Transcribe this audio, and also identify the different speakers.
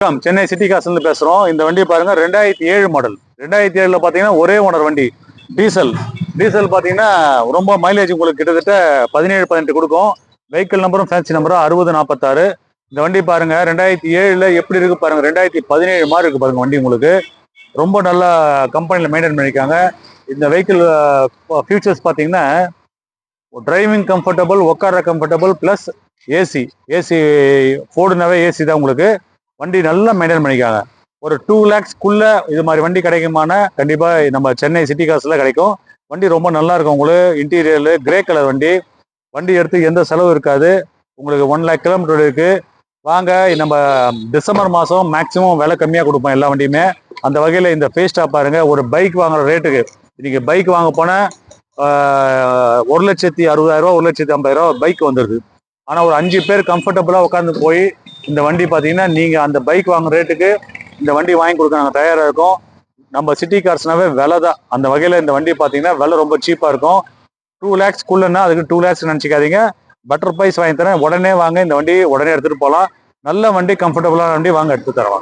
Speaker 1: Chennai city காசுல பேசுறோம். இந்த வண்டி பாருங்க 2007 மாடல். 2007ல பாத்தீங்கன்னா ஒரே ஓனர் வண்டி. டீசல் பாத்தீங்கன்னா ரொம்ப மைலேஜ் உங்களுக்கு கிட்டத்தட்ட 17-18 கொடுக்கும். வெஹிக்கிள் நம்பரும் ஃபேன்சி நம்பரும் 6046. இந்த வண்டி பாருங்க 2007ல எப்படி இருக்கு பாருங்க. 2017 மாதிரி இருக்கு பாருங்க வண்டி உங்களுக்கு. ரொம்ப நல்லா கம்பெனில மெயின்டைன் பண்ணிருக்காங்க. இந்த வெஹிக்கிள் ஃபியூச்சர்ஸ் பாத்தீங்கன்னா டிரைவிங் கம்ஃபர்டபுள், உட்கார கம்ஃபர்டபுள் பிளஸ் ஏசி ஃபோர்டுனாவே ஏசி தான் உங்களுக்கு. வண்டி நல்லா மெயின்டைன் பண்ணிக்காங்க. ஒரு 2 lakhsக்குள்ள இது மாதிரி வண்டி கிடைக்குமான கண்டிப்பா நம்ம சென்னை சிட்டி காசுல கிடைக்கும். வண்டி ரொம்ப நல்லா இருக்கும் உங்களுக்கு. இன்டீரியர் கிரே கலர் வண்டி எடுத்து எந்த செலவு இருக்காது உங்களுக்கு. 1 lakh கிலோமீட்டர் இருக்கு. வாங்க, நம்ம டிசம்பர் மாதம் மேக்சிமம் விலை கம்மியாக கொடுப்போம் எல்லா வண்டியுமே. அந்த வகையில் இந்த ஃபேஸ்டா பாருங்க. ஒரு பைக் வாங்குற ரேட்டுக்கு இன்னைக்கு பைக் வாங்க போனால் 1,60,000 1,50,000 பைக் வந்துடுது. ஆனால் ஒரு 5 பேர் கம்ஃபர்டபுளாக உட்காந்து போய் இந்த வண்டி பார்த்தீங்கன்னா நீங்கள் அந்த பைக் வாங்குற ரேட்டுக்கு இந்த வண்டி வாங்கி கொடுக்க நாங்கள் தயாராக இருக்கோம். நம்ம சிட்டி கார்ஸ்னாவே விலை தான். அந்த வகையில் இந்த வண்டி பார்த்தீங்கன்னா விலை ரொம்ப சீப்பாக இருக்கும். 2 lakhsக்குள்ளன்னா அதுக்கு 2 lakhs நினச்சிக்காதீங்க. பட்டர் ப்ரைஸ் வாங்கி தரேன். உடனே வாங்க, இந்த வண்டி உடனே எடுத்துகிட்டு போகலாம். நல்ல வண்டி, கம்ஃபர்டபுளான வண்டி வாங்க, எடுத்து தரவாங்க.